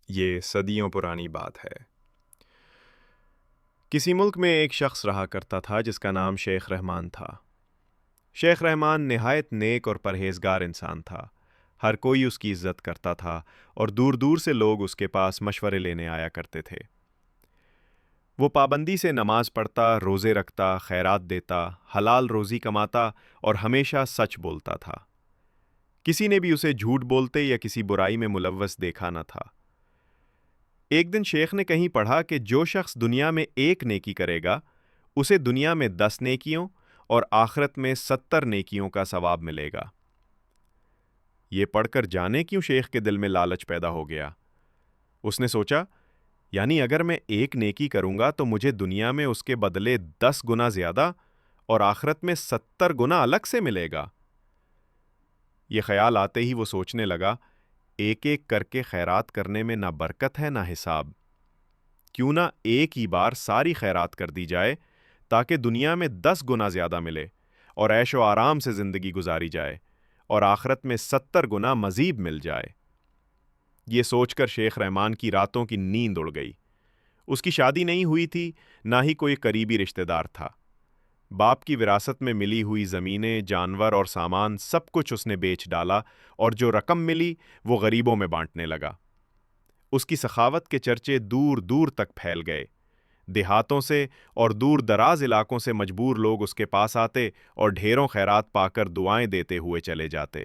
یہ صدیوں پرانی بات ہے۔ کسی ملک میں ایک شخص رہا کرتا تھا جس کا نام شیخ رحمان تھا۔ شیخ رحمان نہایت نیک اور پرہیزگار انسان تھا۔ ہر کوئی اس کی عزت کرتا تھا اور دور دور سے لوگ اس کے پاس مشورے لینے آیا کرتے تھے۔ وہ پابندی سے نماز پڑھتا، روزے رکھتا، خیرات دیتا، حلال روزی کماتا اور ہمیشہ سچ بولتا تھا۔ کسی نے بھی اسے جھوٹ بولتے یا کسی برائی میں ملوث دیکھا نہ تھا۔ ایک دن شیخ نے کہیں پڑھا کہ جو شخص دنیا میں ایک نیکی کرے گا اسے دنیا میں 10 نیکیوں اور آخرت میں 70 نیکیوں کا ثواب ملے گا۔ یہ پڑھ کر جانے کیوں شیخ کے دل میں لالچ پیدا ہو گیا۔ اس نے سوچا، یعنی اگر میں ایک نیکی کروں گا تو مجھے دنیا میں اس کے بدلے 10 گنا زیادہ اور آخرت میں 70 گنا الگ سے ملے گا۔ یہ خیال آتے ہی وہ سوچنے لگا، ایک ایک کر کے خیرات کرنے میں نہ برکت ہے نہ حساب۔ کیوں نہ ایک ہی بار ساری خیرات کر دی جائے تاکہ دنیا میں 10 گنا زیادہ ملے اور عیش و آرام سے زندگی گزاری جائے اور آخرت میں 70 گنا مزید مل جائے۔ یہ سوچ کر شیخ رحمان کی راتوں کی نیند اڑ گئی۔ اس کی شادی نہیں ہوئی تھی، نہ ہی کوئی قریبی رشتہ دار تھا۔ باپ کی وراثت میں ملی ہوئی زمینیں، جانور اور سامان سب کچھ اس نے بیچ ڈالا اور جو رقم ملی وہ غریبوں میں بانٹنے لگا۔ اس کی سخاوت کے چرچے دور دور تک پھیل گئے۔ دیہاتوں سے اور دور دراز علاقوں سے مجبور لوگ اس کے پاس آتے اور ڈھیروں خیرات پا کر دعائیں دیتے ہوئے چلے جاتے۔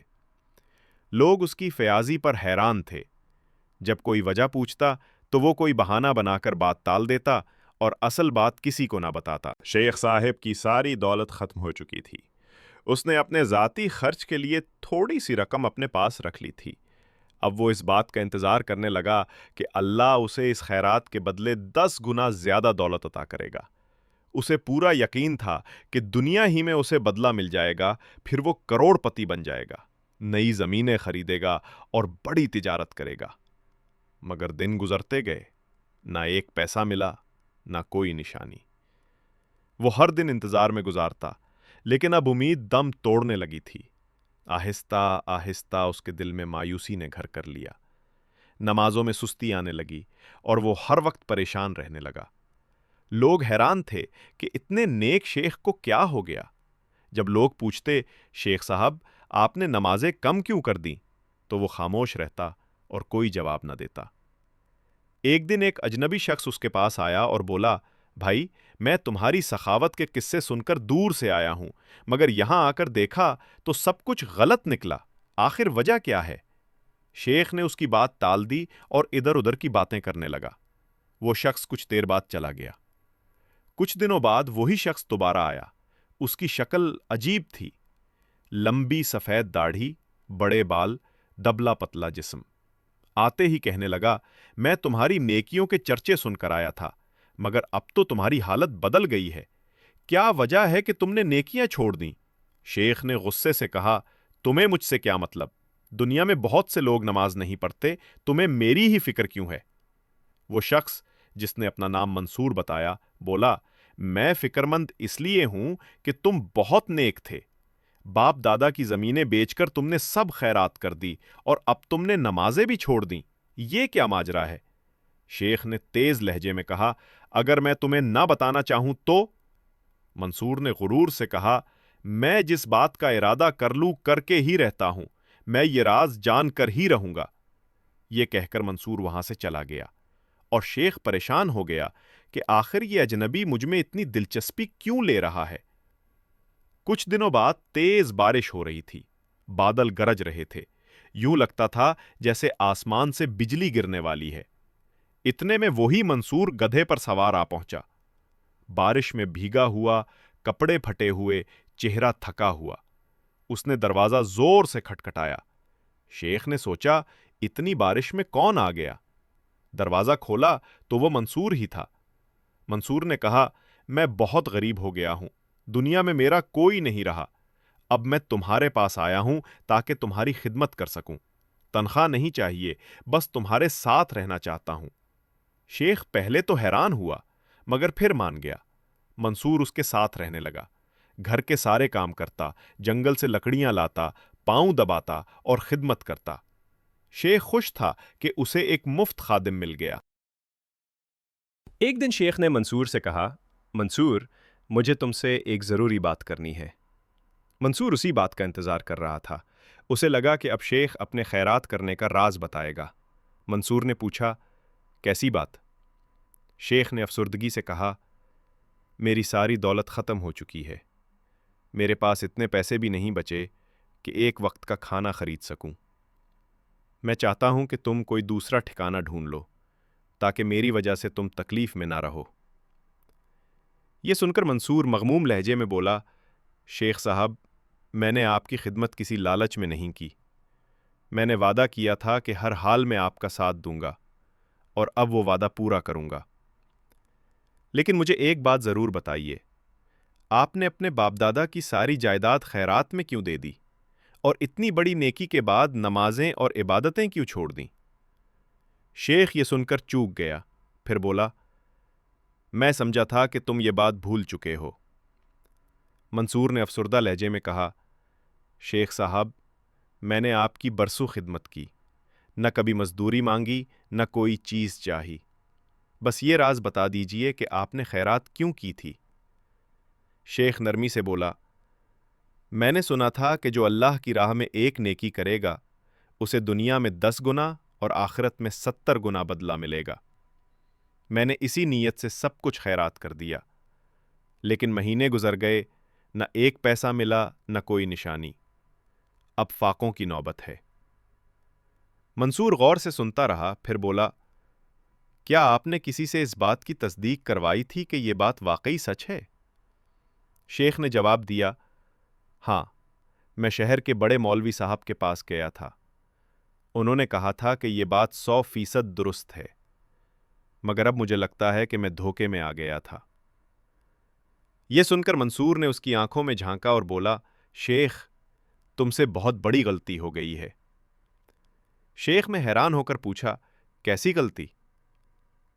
لوگ اس کی فیاضی پر حیران تھے۔ جب کوئی وجہ پوچھتا تو وہ کوئی بہانہ بنا کر بات ٹال دیتا اور اصل بات کسی کو نہ بتاتا۔ شیخ صاحب کی ساری دولت ختم ہو چکی تھی۔ اس نے اپنے ذاتی خرچ کے لیے تھوڑی سی رقم اپنے پاس رکھ لی تھی۔ اب وہ اس بات کا انتظار کرنے لگا کہ اللہ اسے اس خیرات کے بدلے 10 گنا زیادہ دولت عطا کرے گا۔ اسے پورا یقین تھا کہ دنیا ہی میں اسے بدلہ مل جائے گا، پھر وہ کروڑ پتی بن جائے گا، نئی زمینیں خریدے گا اور بڑی تجارت کرے گا۔ مگر دن گزرتے گئے، نہ ایک پیسہ ملا، نہ کوئی نشانی۔ وہ ہر دن انتظار میں گزارتا، لیکن اب امید دم توڑنے لگی تھی۔ آہستہ آہستہ اس کے دل میں مایوسی نے گھر کر لیا۔ نمازوں میں سستی آنے لگی اور وہ ہر وقت پریشان رہنے لگا۔ لوگ حیران تھے کہ اتنے نیک شیخ کو کیا ہو گیا۔ جب لوگ پوچھتے، شیخ صاحب آپ نے نمازیں کم کیوں کر دیں، تو وہ خاموش رہتا اور کوئی جواب نہ دیتا۔ ایک دن ایک اجنبی شخص اس کے پاس آیا اور بولا، بھائی میں تمہاری سخاوت کے قصے سن کر دور سے آیا ہوں، مگر یہاں آ کر دیکھا تو سب کچھ غلط نکلا، آخر وجہ کیا ہے؟ شیخ نے اس کی بات ٹال دی اور ادھر ادھر کی باتیں کرنے لگا۔ وہ شخص کچھ دیر بعد چلا گیا۔ کچھ دنوں بعد وہی شخص دوبارہ آیا۔ اس کی شکل عجیب تھی، لمبی سفید داڑھی، بڑے بال، دبلا پتلا جسم۔ آتے ہی کہنے لگا، میں تمہاری نیکیوں کے چرچے سن کر آیا تھا، مگر اب تو تمہاری حالت بدل گئی ہے۔ کیا وجہ ہے کہ تم نے نیکیاں چھوڑ دیں؟ شیخ نے غصے سے کہا، تمہیں مجھ سے کیا مطلب؟ دنیا میں بہت سے لوگ نماز نہیں پڑھتے، تمہیں میری ہی فکر کیوں ہے؟ وہ شخص جس نے اپنا نام منصور بتایا بولا، میں فکر مند اس لیے ہوں کہ تم بہت نیک تھے۔ باپ دادا کی زمینیں بیچ کر تم نے سب خیرات کر دی اور اب تم نے نمازیں بھی چھوڑ دیں، یہ کیا ماجرا ہے؟ شیخ نے تیز لہجے میں کہا، اگر میں تمہیں نہ بتانا چاہوں تو؟ منصور نے غرور سے کہا، میں جس بات کا ارادہ کر لوں کر کے ہی رہتا ہوں، میں یہ راز جان کر ہی رہوں گا۔ یہ کہہ کر منصور وہاں سے چلا گیا اور شیخ پریشان ہو گیا کہ آخر یہ اجنبی مجھ میں اتنی دلچسپی کیوں لے رہا ہے۔ کچھ دنوں بعد تیز بارش ہو رہی تھی، بادل گرج رہے تھے، یوں لگتا تھا جیسے آسمان سے بجلی گرنے والی ہے۔ اتنے میں وہی منصور گدھے پر سوار آ پہنچا، بارش میں بھیگا ہوا، کپڑے پھٹے ہوئے، چہرہ تھکا ہوا۔ اس نے دروازہ زور سے کھٹکھٹایا۔ شیخ نے سوچا، اتنی بارش میں کون آ گیا؟ دروازہ کھولا تو وہ منصور ہی تھا۔ منصور نے کہا، میں بہت غریب ہو گیا ہوں، دنیا میں میرا کوئی نہیں رہا، اب میں تمہارے پاس آیا ہوں تاکہ تمہاری خدمت کر سکوں، تنخواہ نہیں چاہیے، بس تمہارے ساتھ رہنا چاہتا ہوں۔ شیخ پہلے تو حیران ہوا مگر پھر مان گیا۔ منصور اس کے ساتھ رہنے لگا، گھر کے سارے کام کرتا، جنگل سے لکڑیاں لاتا، پاؤں دباتا اور خدمت کرتا۔ शेख खुश था कि उसे एक मुफ्त खादिम मिल गया। एक दिन शेख ने मंसूर से कहा, मंसूर, मुझे तुमसे एक ज़रूरी बात करनी है। मंसूर उसी बात का इंतज़ार कर रहा था। उसे लगा कि अब शेख अपने खैरात करने का राज बताएगा। मंसूर ने पूछा, कैसी बात? शेख ने अफसुर्दगी से कहा, मेरी सारी दौलत ख़त्म हो चुकी है। मेरे पास इतने पैसे भी नहीं बचे कि एक वक्त का खाना खरीद सकूं। मैं चाहता हूं कि तुम कोई दूसरा ठिकाना ढूंढ लो ताकि मेरी वजह से तुम तकलीफ में ना रहो। ये सुनकर मंसूर मगमूम लहजे में बोला, शेख साहब, मैंने आपकी खिदमत किसी लालच में नहीं की। मैंने वादा किया था कि हर हाल में आपका साथ दूंगा और अब वो वादा पूरा करूंगा। लेकिन मुझे एक बात ज़रूर बताइए, आपने अपने बाप दादा की सारी जायदाद खैरात में क्यों दे दी और इतनी बड़ी नेकी के बाद नमाजें और इबादतें क्यों छोड़ दी? शेख ये सुनकर चूक गया, फिर बोला, मैं समझा था कि तुम ये बात भूल चुके हो। मंसूर ने अफसुर्दा लहजे में कहा, शेख साहब, मैंने आपकी बरसों खिदमत की, न कभी मजदूरी मांगी, न कोई चीज़ चाही। बस ये राज बता दीजिए कि आपने खैरात क्यों की थी? शेख नरमी से बोला, मैंने सुना था कि जो अल्लाह की राह में एक नेकी करेगा उसे दुनिया में 10 गुना और आखिरत में 70 गुना बदला मिलेगा। मैंने इसी नीयत से सब कुछ खैरात कर दिया, लेकिन महीने गुजर गए, न एक पैसा मिला, न कोई निशानी। अब फाकों की नौबत है। मंसूर गौर से सुनता रहा, फिर बोला, क्या आपने किसी से इस बात की तस्दीक करवाई थी कि यह बात वाकई सच है? शेख ने जवाब दिया, हाँ, मैं शहर के बड़े मौलवी साहब के पास गया था। उन्होंने कहा था कि यह बात 100% दुरुस्त है, मगर अब मुझे लगता है कि मैं धोखे में आ गया था। यह सुनकर मंसूर ने उसकी आंखों में झांका और बोला, शेख, तुमसे बहुत बड़ी गलती हो गई है। शेख ने हैरान होकर पूछा, कैसी गलती?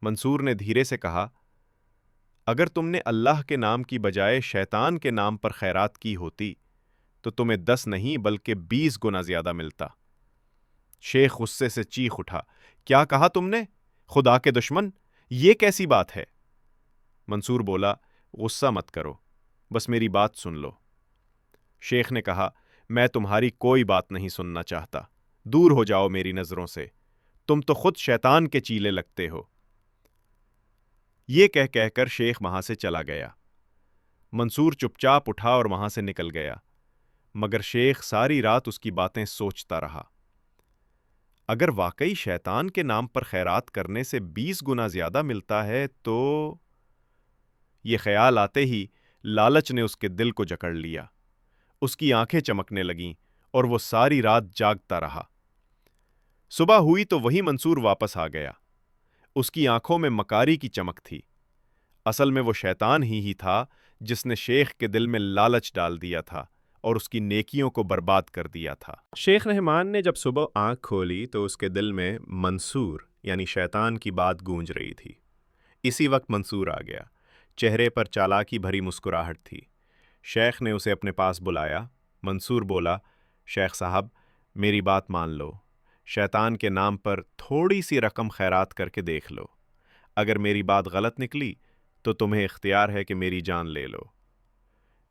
मंसूर ने धीरे से कहा, अगर तुमने अल्लाह के नाम की बजाय शैतान के नाम पर खैरात की होती तो तुम्हें 10 नहीं बल्कि 20 गुना ज्यादा मिलता। शेख गुस्से से चीख उठा, क्या कहा तुमने? खुदा के दुश्मन, ये कैसी बात है? मंसूर बोला, गुस्सा मत करो, बस मेरी बात सुन लो। शेख ने कहा, मैं तुम्हारी कोई बात नहीं सुनना चाहता, दूर हो जाओ मेरी नजरों से, तुम तो खुद शैतान के चीले लगते हो। ये कह कहकर शेख वहां से चला गया। मंसूर चुपचाप उठा और वहां से निकल गया, मगर शेख सारी रात उसकी बातें सोचता रहा। अगर वाकई शैतान के नाम पर खैरात करने से 20 गुना ज्यादा मिलता है तो ये ख्याल आते ही लालच ने उसके दिल को जकड़ लिया। उसकी आंखें चमकने लगीं और वो सारी रात जागता रहा। सुबह हुई तो वही मंसूर वापस आ गया। उसकी आंखों में मकारी की चमक थी। असल में वो शैतान ही था जिसने शेख के दिल में लालच डाल दिया था और उसकी नेकियों को बर्बाद कर दिया था। शेख रहमान ने जब सुबह आंख खोली तो उसके दिल में मंसूर यानी शैतान की बात गूंज रही थी। इसी वक्त मंसूर आ गया। चेहरे पर चालाकी भरी मुस्कुराहट थी। शेख ने उसे अपने पास बुलाया। मंसूर बोला, शेख साहब, मेरी बात मान लो। शैतान के नाम पर थोड़ी सी रकम खैरात करके देख लो। अगर मेरी बात गलत निकली तो तुम्हें इख्तियार है कि मेरी जान ले लो।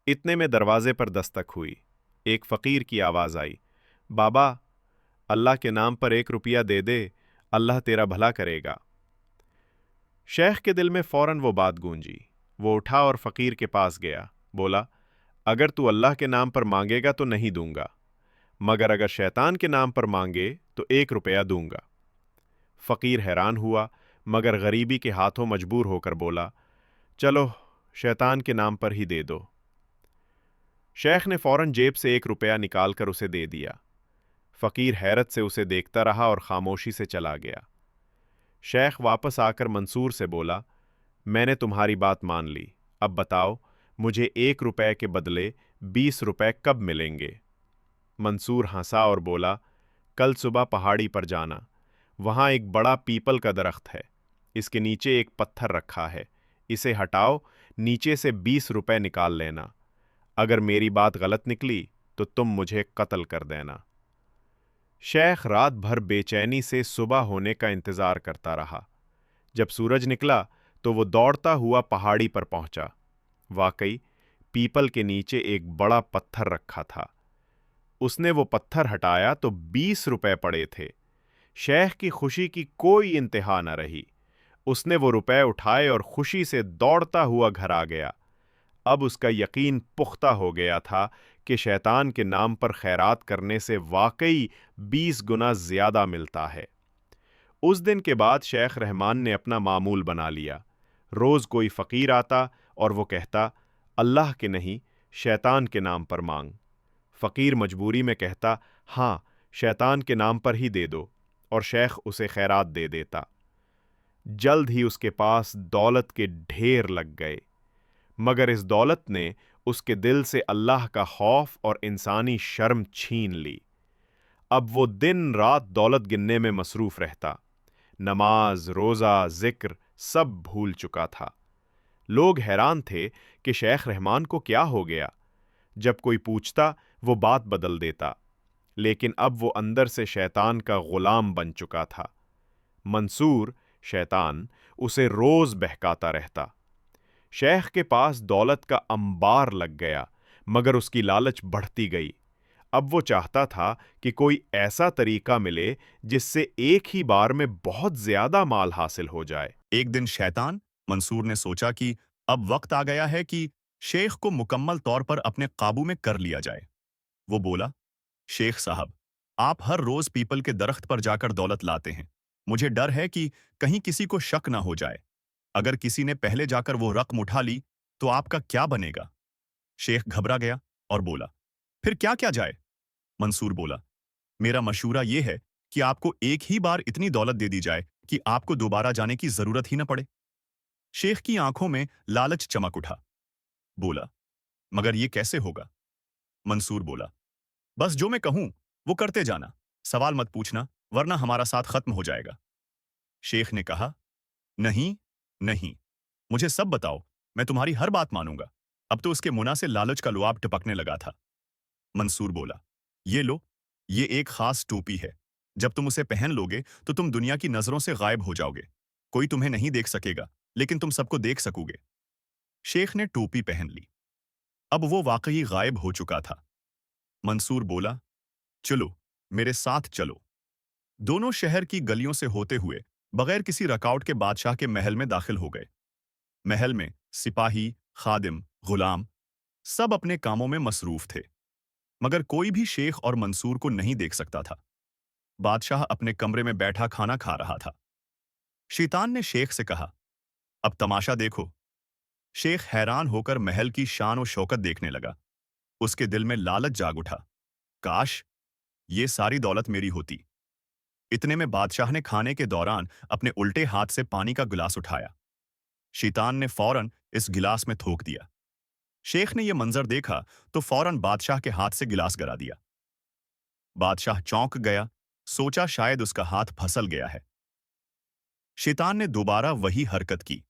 इतने में दरवाजे पर दस्तक हुई। एक फ़कीर की आवाज़ आई, बाबा, अल्लाह के नाम पर 1 रुपया दे दे, अल्लाह तेरा भला करेगा। शेख के दिल में फ़ौरन वो बात गूंजी। वो उठा और फ़कीर के पास गया। बोला, अगर तू अल्लाह के नाम पर मांगेगा तो नहीं दूंगा, मगर अगर शैतान के नाम पर मांगे तो 1 रुपया दूंगा। फ़कीर हैरान हुआ, मगर गरीबी के हाथों मजबूर होकर बोला, चलो, शैतान के नाम पर ही दे दो। शेख ने फ़ौरन जेब से 1 रुपया निकालकर उसे दे दिया। फ़कीर हैरत से उसे देखता रहा और खामोशी से चला गया। शेख वापस आकर मंसूर से बोला, मैंने तुम्हारी बात मान ली, अब बताओ, मुझे 1 रुपये के बदले 20 रुपये कब मिलेंगे? मंसूर हंसा और बोला, कल सुबह पहाड़ी पर जाना, वहाँ एक बड़ा पीपल का दरख्त है, इसके नीचे एक पत्थर रखा है, इसे हटाओ, नीचे से 20 रुपये निकाल लेना। अगर मेरी बात गलत निकली तो तुम मुझे कत्ल कर देना। शेख रात भर बेचैनी से सुबह होने का इंतज़ार करता रहा। जब सूरज निकला तो वो दौड़ता हुआ पहाड़ी पर पहुंचा। वाकई पीपल के नीचे एक बड़ा पत्थर रखा था। उसने वो पत्थर हटाया तो 20 रुपए पड़े थे। शेख की खुशी की कोई इंतहा न रही। उसने वो रुपए उठाए और खुशी से दौड़ता हुआ घर आ गया। अब उसका यकीन पुख्ता हो गया था कि शैतान के नाम पर खैरात करने से वाकई 20 गुना ज़्यादा मिलता है। उस दिन के बाद शेख रहमान ने अपना मामूल बना लिया। रोज़ कोई फ़कीर आता और वो कहता, अल्लाह के नहीं, शैतान के नाम पर मांग। फ़कीर मजबूरी में कहता, हाँ, शैतान के नाम पर ही दे दो, और शेख उसे खैरात दे देता। जल्द ही उसके पास दौलत के ढेर लग गए, मगर इस दौलत ने उसके दिल से अल्लाह का खौफ और इंसानी शर्म छीन ली। अब वो दिन रात दौलत गिनने में मसरूफ़ रहता। नमाज, रोज़ा, ज़िक्र सब भूल चुका था। लोग हैरान थे कि शेख रहमान को क्या हो गया। जब कोई पूछता वो बात बदल देता, लेकिन अब वो अंदर से शैतान का ग़ुलाम बन चुका था। मंसूर, शैतान, उसे रोज़ बहकाता रहता। शेख के पास दौलत का अंबार लग गया, मगर उसकी लालच बढ़ती गई। अब वो चाहता था कि कोई ऐसा तरीका मिले जिससे एक ही बार में बहुत ज़्यादा माल हासिल हो जाए। एक दिन शैतान मंसूर ने सोचा कि अब वक्त आ गया है कि शेख को मुकम्मल तौर पर अपने काबू में कर लिया जाए। वो बोला, शेख साहब, आप हर रोज पीपल के दरख्त पर जाकर दौलत लाते हैं। मुझे डर है कि कहीं किसी को शक ना हो जाए। अगर किसी ने पहले जाकर वो रकम उठा ली तो आपका क्या बनेगा? शेख घबरा गया और बोला, फिर क्या क्या जाए? मंसूर बोला, मेरा मशूरा ये है कि आपको एक ही बार इतनी दौलत दे दी जाए कि आपको दोबारा जाने की जरूरत ही न पड़े। शेख की आंखों में लालच चमक उठा। बोला, मगर ये कैसे होगा? मंसूर बोला, बस जो मैं कहूं वो करते जाना, सवाल मत पूछना वरना हमारा साथ खत्म हो जाएगा। शेख ने कहा, नहीं नहीं, मुझे सब बताओ, मैं तुम्हारी हर बात मानूंगा। अब तो उसके मुंह से लालच का लुआब टपकने लगा था। मंसूर बोला, ये लो, ये एक खास टोपी है। जब तुम उसे पहन लोगे तो तुम दुनिया की नजरों से गायब हो जाओगे। कोई तुम्हें नहीं देख सकेगा, लेकिन तुम सबको देख सकोगे। शेख ने टोपी पहन ली। अब वो वाकई गायब हो चुका था। मंसूर बोला, चलो, मेरे साथ चलो। दोनों शहर की गलियों से होते हुए बगैर किसी रुकावट के बादशाह के महल में दाखिल हो गए। महल में सिपाही, खादिम, गुलाम सब अपने कामों में मसरूफ थे, मगर कोई भी शेख और मंसूर को नहीं देख सकता था। बादशाह अपने कमरे में बैठा खाना खा रहा था। शैतान ने शेख से कहा, अब तमाशा देखो। शेख हैरान होकर महल की शान और शौकत देखने लगा। उसके दिल में लालच जाग उठा। काश ये सारी दौलत मेरी होती। इतने में बादशाह ने खाने के दौरान अपने उल्टे हाथ से पानी का गिलास उठाया। शैतान ने फौरन इस गिलास में थूक दिया। शेख ने यह मंजर देखा तो फौरन बादशाह के हाथ से गिलास गिरा दिया। बादशाह चौंक गया, सोचा शायद उसका हाथ फंसल गया है। शैतान ने दोबारा वही हरकत की।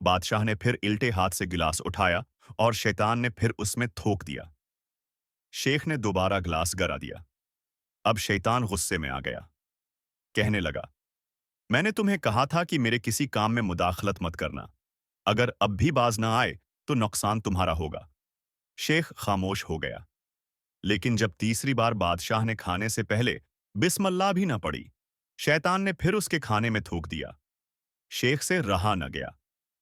बादशाह ने फिर इल्टे हाथ से गिलास उठाया और शैतान ने फिर उसमें थूक दिया। शेख ने दोबारा गिलास गिरा दिया। अब शैतान गुस्से में आ गया। कहने लगा, मैंने तुम्हें कहा था कि मेरे किसी काम में मुदाखलत मत करना। अगर अब भी बाज ना आए तो नुकसान तुम्हारा होगा। शेख खामोश हो गया। लेकिन जब तीसरी बार बादशाह ने खाने से पहले बिस्मिल्लाह भी न पड़ी, शैतान ने फिर उसके खाने में थूक दिया। शेख से रहा न गया।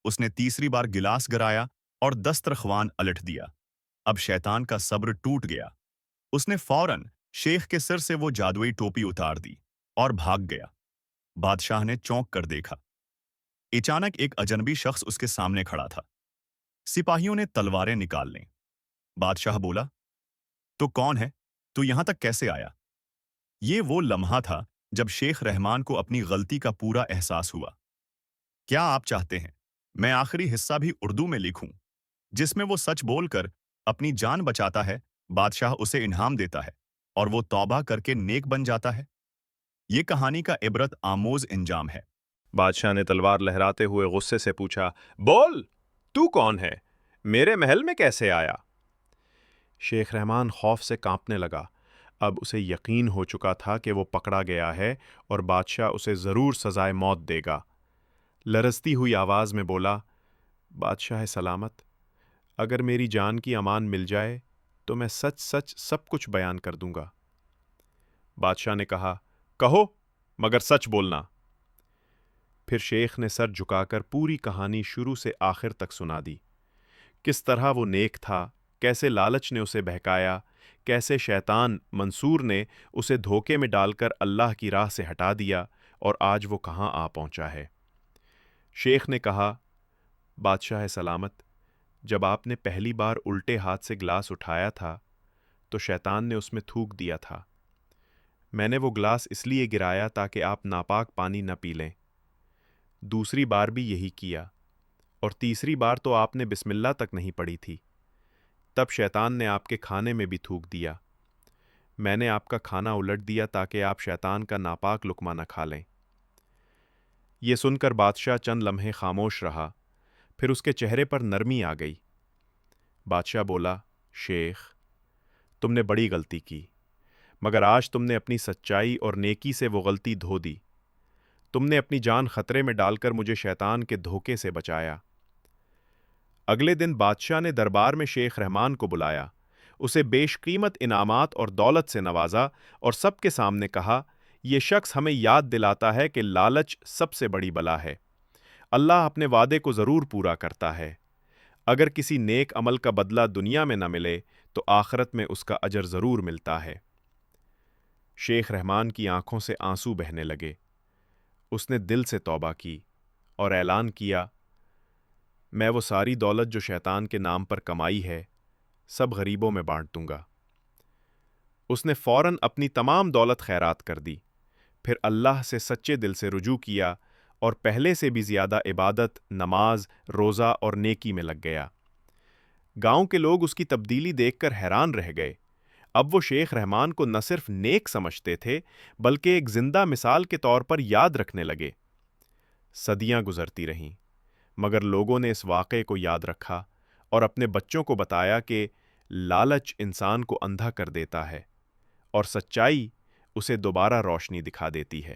उसने तीसरी बार गिलास गिराया और दस्तरख्वान अलट दिया। अब शैतान का सब्र टूट गया। उसने फौरन शेख के सिर से वो जादुई टोपी उतार दी और भाग गया। बादशाह ने चौंक कर देखा। अचानक एक अजनबी शख्स उसके सामने खड़ा था। सिपाहियों ने तलवारें निकाल लीं। बादशाह बोला, तो कौन है? तू यहां तक कैसे आया? ये वो लम्हा था जब शेख रहमान को अपनी गलती का पूरा एहसास हुआ। क्या आप चाहते हैं मैं आखिरी हिस्सा भी उर्दू में लिखूं, जिसमें वो सच बोलकर अपनी जान बचाता है, बादशाह उसे इनाम देता है और वो तौबा करके नेक बन जाता है? ये कहानी का इबरत आमोज इंजाम है। बादशाह ने तलवार लहराते हुए गुस्से से पूछा, बोल, तू कौन है? मेरे महल में कैसे आया? शेख रहमान खौफ से कांपने लगा। اب اسے یقین ہو چکا تھا کہ وہ پکڑا گیا ہے اور بادشاہ اسے ضرور سزائے موت دے گا۔ لرزتی ہوئی آواز میں بولا، بادشاہ سلامت، اگر میری جان کی امان مل جائے تو میں سچ سچ سب کچھ بیان کر دوں گا۔ بادشاہ نے کہا، کہو مگر سچ بولنا۔ پھر شیخ نے سر جھکا کر پوری کہانی شروع سے آخر تک سنا دی۔ کس طرح وہ نیک تھا، کیسے لالچ نے اسے بہکایا، کیسے شیطان منصور نے اسے دھوکے میں ڈال کر اللہ کی راہ سے ہٹا دیا اور آج وہ کہاں آ پہنچا ہے۔ شیخ نے کہا، بادشاہ سلامت، جب آپ نے پہلی بار الٹے ہاتھ سے گلاس اٹھایا تھا تو شیطان نے اس میں تھوک دیا تھا۔ میں نے وہ گلاس اس لیے گرایا تاکہ آپ ناپاک پانی نہ پی لیں۔ دوسری بار بھی یہی کیا، اور تیسری بار تو آپ نے بسم اللہ تک نہیں پڑھی تھی۔ تب شیطان نے آپ کے کھانے میں بھی تھوک دیا۔ میں نے آپ کا کھانا الٹ دیا تاکہ آپ شیطان کا ناپاک لقمہ نہ کھا لیں۔ یہ سن کر بادشاہ چند لمحے خاموش رہا، پھر اس کے چہرے پر نرمی آ گئی۔ بادشاہ بولا، شیخ، تم نے بڑی غلطی کی، مگر آج تم نے اپنی سچائی اور نیکی سے وہ غلطی دھو دی۔ تم نے اپنی جان خطرے میں ڈال کر مجھے شیطان کے دھوکے سے بچایا۔ اگلے دن بادشاہ نے دربار میں شیخ رحمان کو بلایا، اسے بیش قیمت انعامات اور دولت سے نوازا اور سب کے سامنے کہا، یہ شخص ہمیں یاد دلاتا ہے کہ لالچ سب سے بڑی بلا ہے۔ اللہ اپنے وعدے کو ضرور پورا کرتا ہے۔ اگر کسی نیک عمل کا بدلہ دنیا میں نہ ملے تو آخرت میں اس کا اجر ضرور ملتا ہے۔ شیخ رحمان کی آنکھوں سے آنسو بہنے لگے۔ اس نے دل سے توبہ کی اور اعلان کیا، میں وہ ساری دولت جو شیطان کے نام پر کمائی ہے سب غریبوں میں بانٹ دوں گا۔ اس نے فوراً اپنی تمام دولت خیرات کر دی، پھر اللہ سے سچے دل سے رجوع کیا اور پہلے سے بھی زیادہ عبادت، نماز، روزہ اور نیکی میں لگ گیا۔ گاؤں کے لوگ اس کی تبدیلی دیکھ کر حیران رہ گئے۔ اب وہ شیخ رحمان کو نہ صرف نیک سمجھتے تھے بلکہ ایک زندہ مثال کے طور پر یاد رکھنے لگے۔ صدیاں گزرتی رہیں، مگر لوگوں نے اس واقعے کو یاد رکھا اور اپنے بچوں کو بتایا کہ لالچ انسان کو اندھا کر دیتا ہے اور سچائی اسے دوبارہ روشنی دکھا دیتی ہے۔